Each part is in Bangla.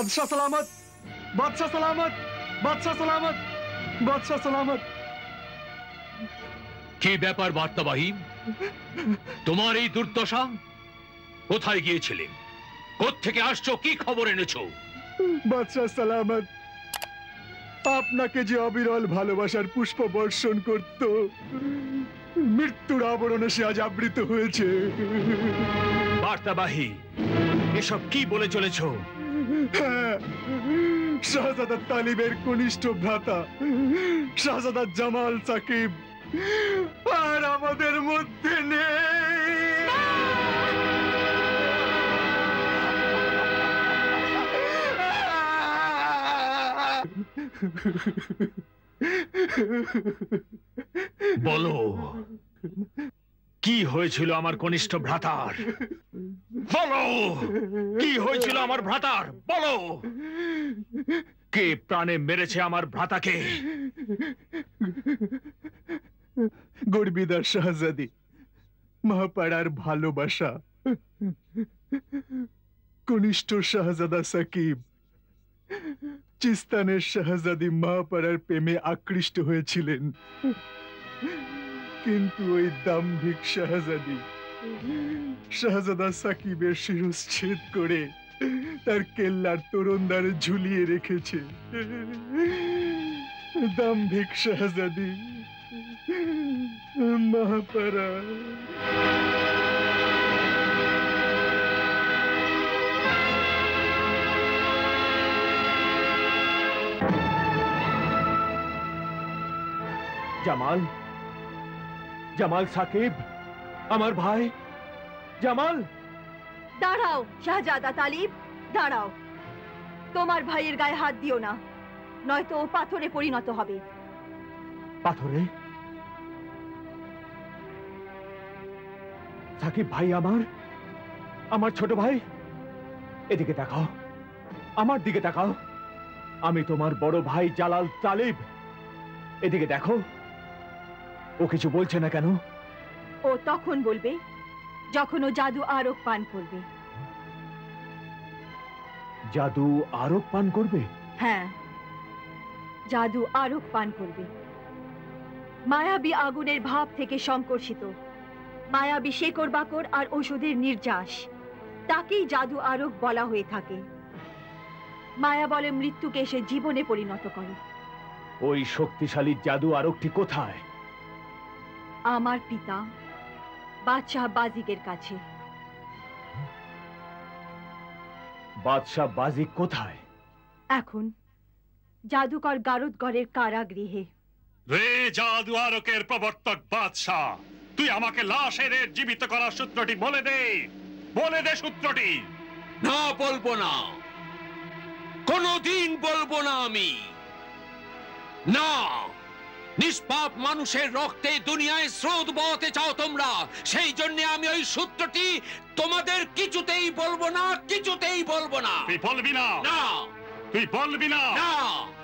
बादशाह सलामत, बादशाह सलामत, बादशाह सलामत, बादशाह सलामत। কি ব্যাপার বার্তাবাহী? তোমার এই দুর্দশা? কোথায় গিয়েছিলে? কোত্থেকে আসছো? কি খবর এনেছো? বাদশাহ সালামত, আপনাকে যে অবিরল ভালোবাসার পুষ্প বর্ষণ করত, মৃত্যুর আবরণে সে আজ আবৃত হয়েছে। বার্তাবাহী, এসব কি বলে চলেছ? হ্যাঁ, শাহজাদা তালিবের কনিষ্ঠ ভ্রাতা শাহজাদা জামাল সাকিব আর আমাদের মধ্যে নেই। বলো, কি হয়েছিল আমার কনিষ্ঠ ভ্রাতার? বলো, কি হয়েছিল আমার ভ্রাতার? বলো, কে প্রাণে মেরেছে আমার ভ্রাতাকে? গর্বিদার শাহজাদি মহাপাড়ার ভালোবাসা কনিষ্ঠ শাহজাদা সাকিব চিস্তানের শাহজাদি মহাপাড়ার প্রেমে আকৃষ্ট হয়েছিলেন, কিন্তু ওই দাম্ভিক শাহজাদি শাহজাদা সাকিবের শিরচ্ছেদ করে তার কেল্লার তোরণদ্বারে ঝুলিয়ে রেখেছে। দাম্ভিক শাহজাদি মহাপাড়া। জামাল, জামাল সাকিব, আমার ভাই জামাল। দাঁড়াও শাহজাদা তালিব, দাঁড়াও। তোমার ভাইয়ের গায়ে হাত দিও না, নয়তো ও পাথরে পরিণত হবে। পাথরে? সাকিব ভাই আমার, আমার ছোট ভাই, এদিকে তাকাও, আমার দিকে তাকাও। আমি তোমার বড় ভাই জালাল তালিব। এদিকে দেখো, ও কিছু বলছে না কেন? ও তখন বলবে যখন ও জাদু আরোগ পান করবে। জাদু আরোগ পান করবে? হ্যাঁ, জাদু আরোগ পান করবে। মায়াবী আগুনের ভাব থেকে সংকর্ষিত মায়াবী শেকড় বাকড় আর ওষুধের নির্যাস, তাকেই জাদু আরোগ বলা হয়ে থাকে। মায়া বলে মৃত্যুকে সে জীবনে পরিণত করে। ওই শক্তিশালী জাদু আরোগটি কোথায়? আমার পিতা বাদশাহ বাজিকের কাছে। বাদশাহ বাজিক কোথায়? এখন জাদুকর গারদগড়ের কারাগৃহে। রে জাদু আরোকের প্রবর্তক বাদশাহ, তুই আমাকে লাশের জীবিত করার সূত্রটি বলে দে, বলে দে সূত্রটি। না, বলবো না, কোনদিন বলবো না আমি। না, নিষ্পাপ মানুষের রক্তে দুনিয়ায় স্রোত বহাতে চাও তোমরা, সেই জন্য আমি ওই সূত্রটি তোমাদের কিছুতেই বলবো না, কিছুতেই বলবো না। তুই বলবি না? না, তুই বলবি না? না,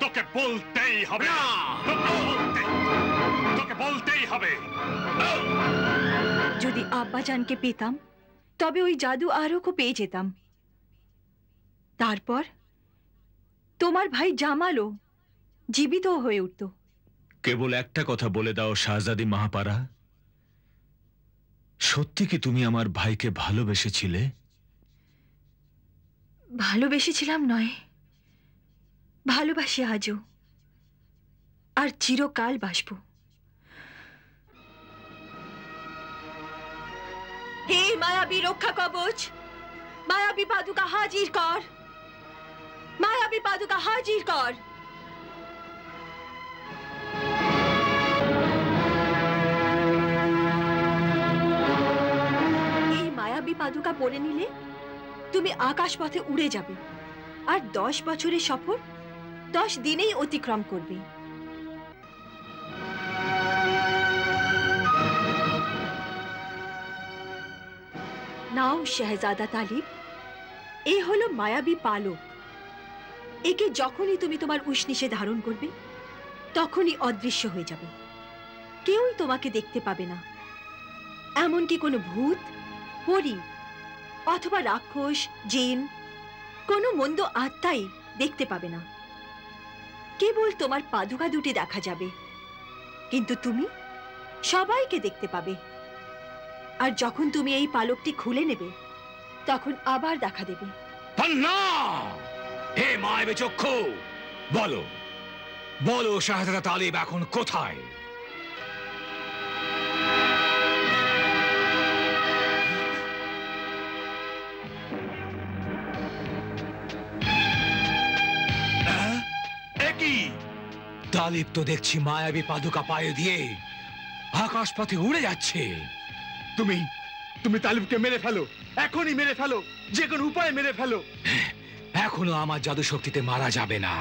তোকে বলতেই হবে। না, তোকে বলতেই হবে। যদি আব্বাজানকে পেতাম তবে ওই জাদু আরোগও পেয়ে যেতাম। তারপর তোমার ভাই জামালও জীবিত হয়ে উঠত। কেবল একটা কথা বলে দাও শাহজাদি মাহাপাড়া, সত্যি কি তুমি আমার ভাইকে ভালোবেসেছিলে? ভালোবেসেছিলাম নয়, ভালোবাসি আজও, আর চিরকাল বাসব। হে মায়াবী রক্ষা কবচ, মায়াবী পাদুকা হাজির কর, মায়াবী পাদুকা হাজির কর। এই মায়াবী পাদুকা পরে নিলে তুমি আকাশ পথে উড়ে যাবে, আর 10 বছরের সফর 10 দিনেই অতিক্রম করবে। নাও শাহজাদা তালিব, এ হলো মায়াবী পালক। একে যখনই তুমি তোমার উষ্ণিসে ধারণ করবে তখনই অদৃশ্য হয়ে যাবে, কেউই তোমাকে দেখতে পাবে না। এমনকি কোনো ভূত, পরী অথবা রাক্ষস, জিন কোনো মন্দ আত্মাই দেখতে পাবে না, কেবল তোমার পাদুকা দুটি দেখা যাবে। কিন্তু তুমি সবাইকে দেখতে পাবে, আর যখন তুমি এই পালকটি খুলে নেবে তখন আবার দেখা দেবে। পান্না! হে মায়াবী চক্ষু, বলো বলো শাহজাদা তালিব এখন কোথায়? একই তালিব তো দেখছি মায়াবী পাদুকা পায়ে দিয়ে আকাশ পথে উড়ে যাচ্ছে। তুমি তুমি তালিবকে মেরে ফেলো, এখনই মেরে ফেলো, যে কোনো উপায়ে মেরে ফেলো। এখনো আমার জাদু শক্তিতে মারা যাবে না,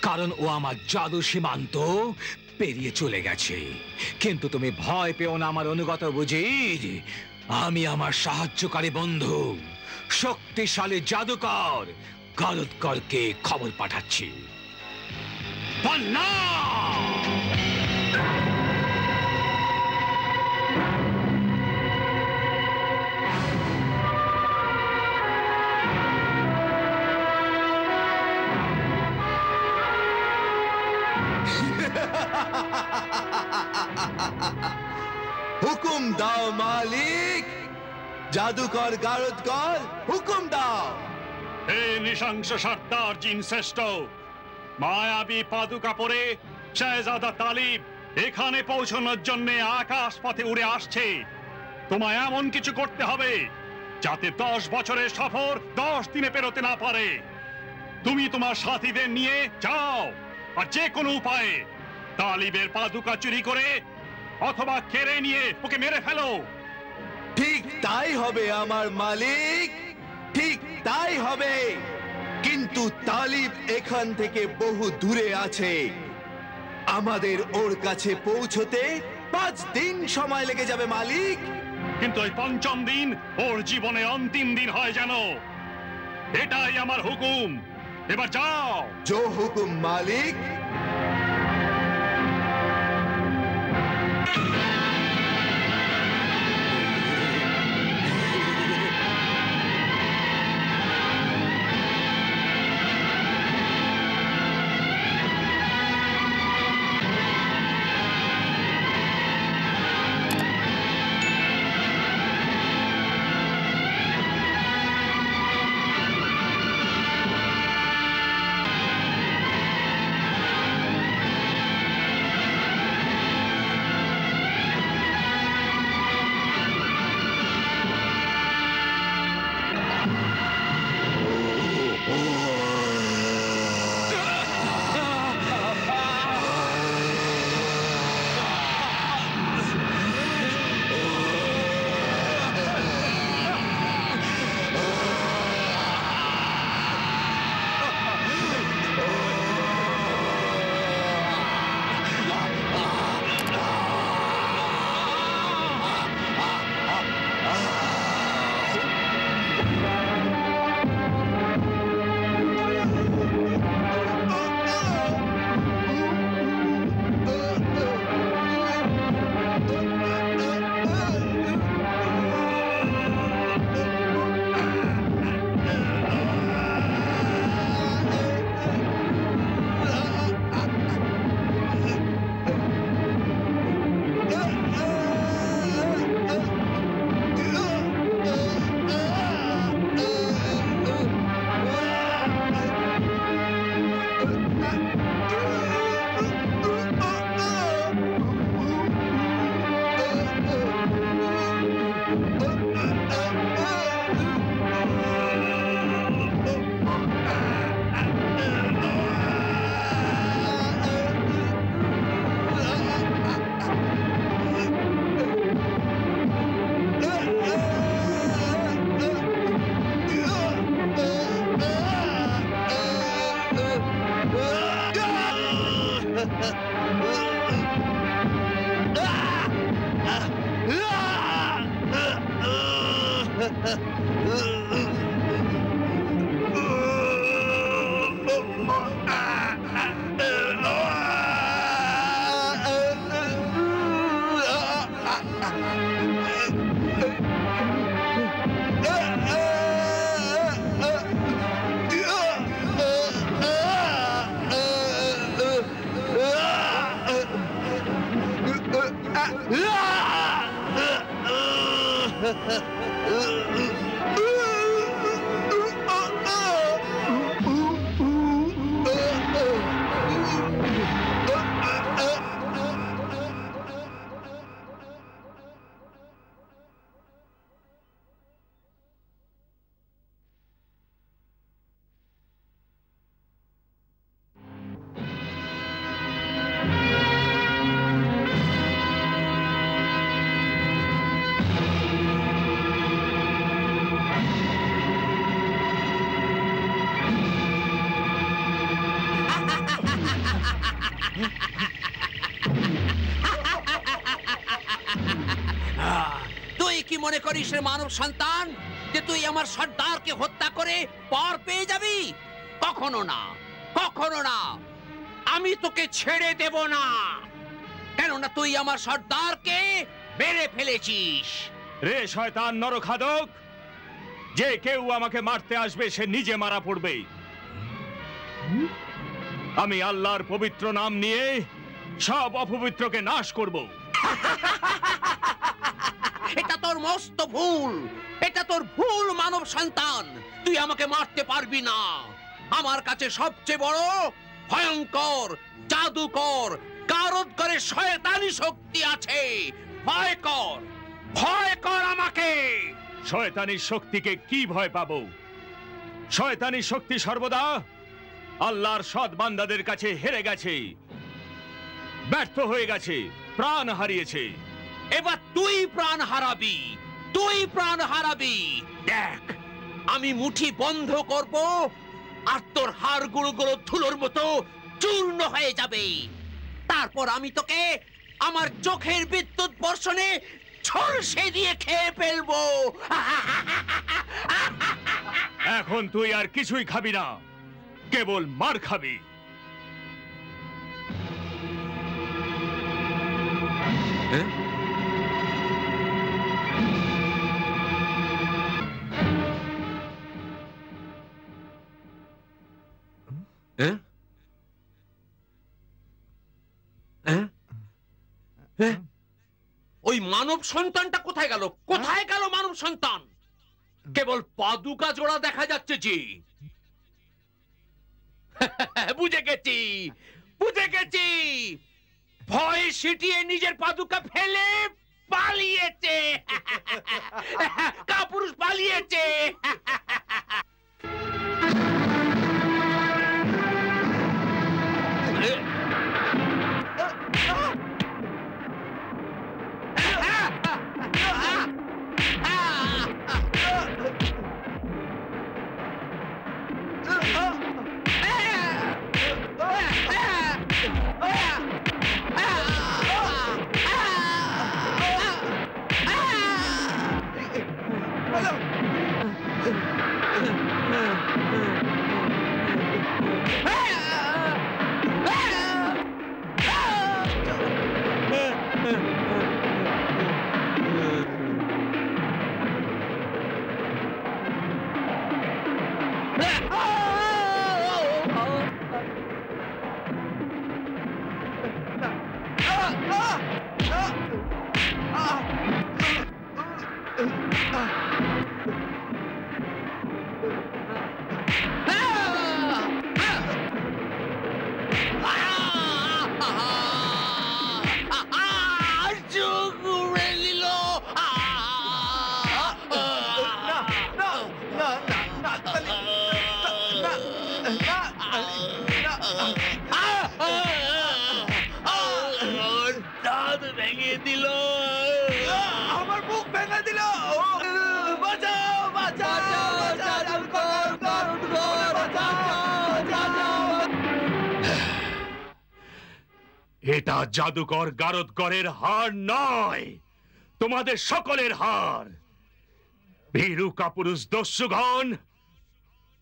কারণ ও আমার জাদু সীমান্ত পেরিয়ে চলে গেছে। কিন্তু তুমি ভয় পেও না আমার অনুগত বুঝি, আমি আমার সাহায্যকারী বন্ধু শক্তিশালী জাদুকর গারুদকরকে খবর পাঠাচ্ছি। পান্না! হুকুম দাও মালিক, জাদুকর গারদকর হুকুম দাও। হে নৃশংস সর্দার জিন শ্রেষ্ঠ, মায়াবী পাদুকা পরে শাহজাদা তালিব এখানে পৌঁছানোর জন্য আকাশ পথে উড়ে আসছে। তোমায় এমন কিছু করতে হবে যাতে 10 বছরের সফর 10 দিনে পেরোতে না পারে। তুমি তোমার সাথীদের নিয়ে যাও, আর যে কোনো উপায়ে তালিবের পাদুকা চুরি করে অথবা কেড়ে নিয়ে ওকে মেরে ফেলো। ঠিক তাই হবে আমার মালিক, ঠিক তাই হবে। কিন্তু তালিব এখান থেকে বহু দূরে আছে, আমাদের ওর কাছে পৌঁছতে 5 দিন সময় লেগে যাবে মালিক। কিন্তু ওই 5ম দিন ওর জীবনে অন্তিম দিন হয় যেন, এটাই আমার হুকুম। এবার যাও। জো হুকুম মালিক। তুই কি মনে করিস রে মানব সন্তান যে তুই আমার সর্দারকে হত্যা করে পর পেয়ে যাবি? কখনো না, কখনো না। আমি তোকে ছেড়ে দেব না, কেননা তুই আমার সর্দারকে মেরে ফেলেছিস। রে শয়তান নরখাদক, যে কেউ আমাকে মারতে আসবে সে নিজে মারা পড়বে। আমি আল্লাহর পবিত্র নাম নিয়ে সব অপবিত্রকে নাশ করব। এটা তোর মস্ত ভুল, এটা তোর ভুল মানব সন্তান। তুই আমাকে মারতে পারবি না। আমার কাছে সবচেয়ে বড় ভয়ঙ্কর জাদুকর কারোদ্গরের শয়তানি শক্তি আছে। ভয় কর, ভয় কর আমাকে। শয়তানি শক্তিকে কি ভয় পাবো? শয়তানি শক্তি সর্বদা আল্লাহর সৎ বান্দাদের কাছে হেরে গেছে, ব্যর্থ হয়ে গেছে, প্রাণ হারিয়েছে। এবার তুই প্রাণ হারাবি, তুই প্রাণ হারাবি। দেখ, আমি মুঠি বন্ধ করব আর তোর হাড়গুলো ধুলোর মতো চূর্ণ হয়ে যাবে। তারপর আমি তোকে আমার চোখের বিদ্যুৎ বর্ষণে ঝলসে দিয়ে খেয়ে ফেলবো। এখন তুই আর কিছুই খাবি না, কেবল মার খাবি। ওই মানব সন্তানটা কোথায় গেল? কোথায় গেল মানব সন্তান? কেবল পাদুকা জোড়া দেখা যাচ্ছে জি। বুঝে গেছি, বুঝে গেছি। ভয় সিটিয়ে নিজের পাদুকা ফেলে পালিয়েছে। কাপুরুষ পালিয়েছে। এটা জাদুকর গারদগরের হার নয়, তোমাদের সকলের হার। ভীরু কাপুরুষ দস্যুগণ,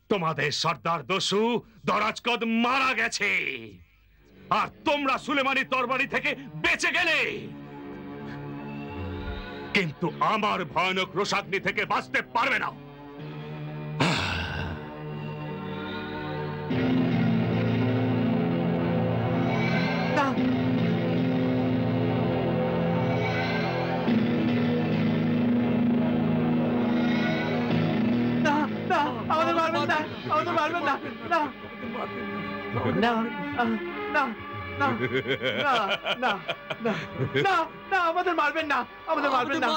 তোমাদের সর্দার দস্যু দরাজকদ মারা গেছে, আর তোমরা সুলেমানি তরবারি থেকে বেঁচে গেলে, কিন্তু আমার ভয়ানক রোষাগ্নি থেকে বাঁচতে পারবে না। আমাদের মারবেন না, না, না, না, না, না, না, না, না, না, আমাদের মারবেন না, আমাদের মারবেন না,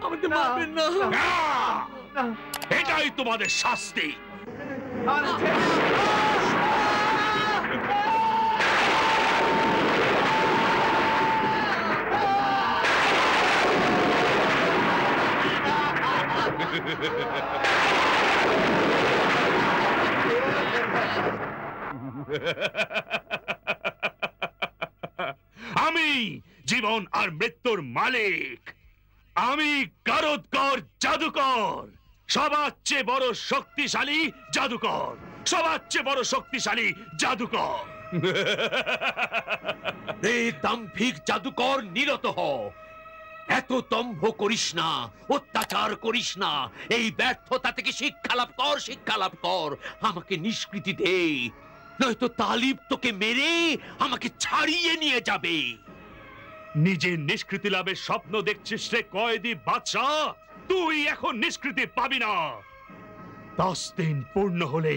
আমাদের মারবেন না। না, এটাই তোমাদের শাস্তি। আমাদের ছেড়ে দিন। আমি জীবন আর মৃত্যুর মালিক। আমি গারদকর জাদুকর, সবার চেয়ে বড় শক্তিশালী জাদুকর, সবার চেয়ে বড় শক্তিশালী জাদুকর। এই দাম্ভিক জাদুকর, নিরত হ। এত দম্ভ করিস না, অত্যাচার করিস না। এই ব্যর্থতা থেকে শিক্ষা লাভ কর, শিক্ষা লাভ কর। আমাকে নিষ্কৃতি দে, নয়তো তালিব তোকে মেরে আমাকে ছাড়িয়ে নিয়ে যাবে। নিজের নিষ্কৃতি লাভের স্বপ্ন দেখছিস রে কয়েদি বাদশাহ? তুই এখন নিষ্কৃতি পাবি না। 10 দিন পূর্ণ হলে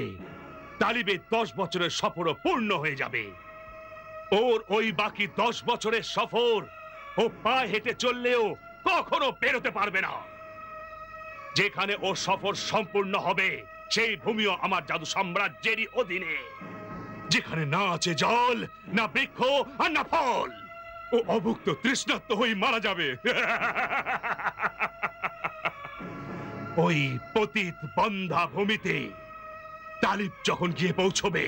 তালিবের 10 বছরের সফরও পূর্ণ হয়ে যাবে। ওর ওই বাকি 10 বছরের সফর ও পায়ে হেঁটে চললেও কখনো বেরোতে পারবে না। যেখানে ও সফর সম্পূর্ণ হবে সেই ভূমিও আমার জাদু সাম্রাজ্যেরই অধীনে, যেখানে না আছে জল, না বৃক্ষ আর না ফল। ও অভুক্ত তৃষ্ণার্ত হয়ে মারা যাবে। ওই পতিত বন্ধা ভূমিতে তালিব যখন গিয়ে পৌঁছবে,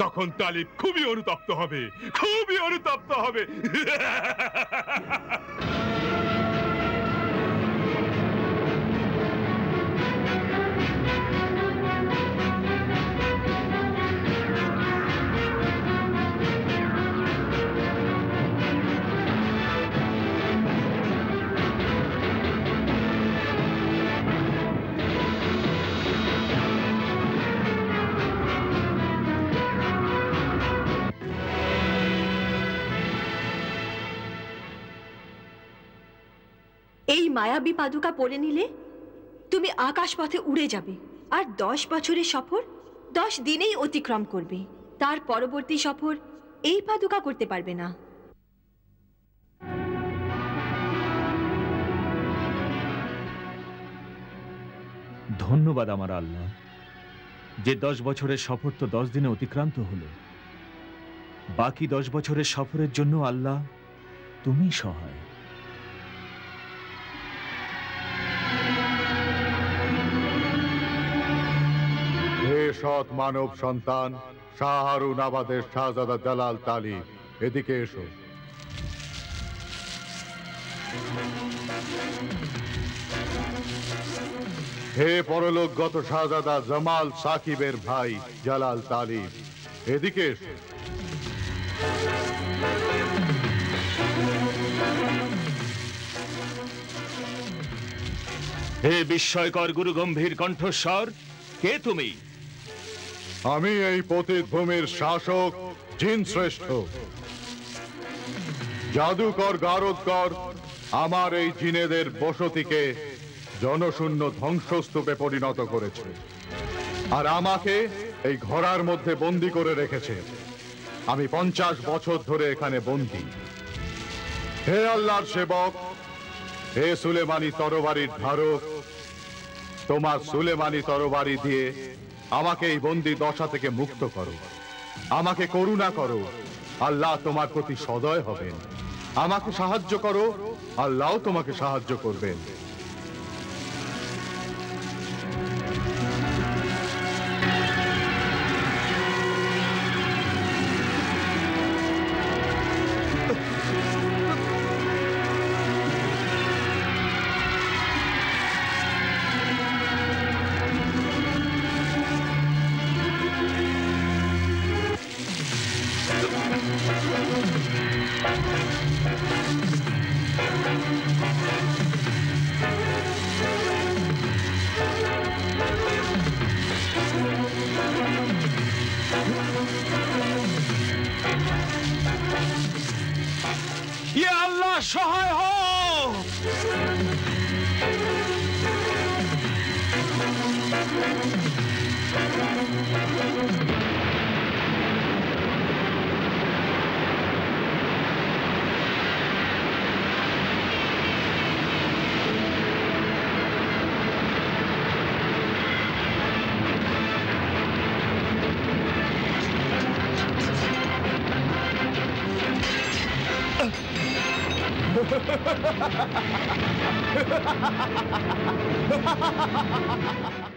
তখন তালিব খুবই অনুতপ্ত হবে, খুবই অনুতপ্ত হবে। এই মায়াবী পাদুকা পরে নিলে তুমি আকাশ পথে উড়ে যাবে, আর 10 বছরের সফর 10 দিনেই অতিক্রম করবে। তার পরবর্তী সফর এই পাদুকা করতে পারবে না। ধন্যবাদ আমার আল্লাহ, যে 10 বছরের সফর তো 10 দিনে অতিক্রান্ত হলো। বাকি 10 বছরের সফরের জন্য আল্লাহ তুমি সহায়। হে সৎ মানব সন্তান শাহ হারুন আবাদের শাহজাদা জালাল তালিব, এদিকে এসো। হে পরলোকগত শাহজাদা জামাল সাকিবের ভাই জালাল তালিব, এদিকে এসো। হে বিস্ময়কর গুরু গম্ভীর কণ্ঠস্বর, কে তুমি? আমি এই পতিত ভূমির শাসক জিন শ্রেষ্ঠ জাদুকর গারদকর আমার এই জিনেদের বসতিকে জনশূন্য ধ্বংসস্তূপে পরিণত করেছে, আর আমাকে এই ঘোড়ার মধ্যে বন্দী করে রেখেছে। আমি 50 বছর ধরে এখানে বন্দী। হে আল্লাহর সেবক, হে সুলেমানি তরবারির ধারক, তোমার সুলেমানি তরবারি দিয়ে আমাকে এই বন্দী দশা থেকে মুক্ত করো। আমাকে করুণা করো, আল্লাহ তোমার প্রতি সদয় হবেন। আমাকে সাহায্য করো, আল্লাহ তোমাকে সাহায্য করবেন। ইয়া আল্লাহ, সহায় হও। Ha ha ha ha!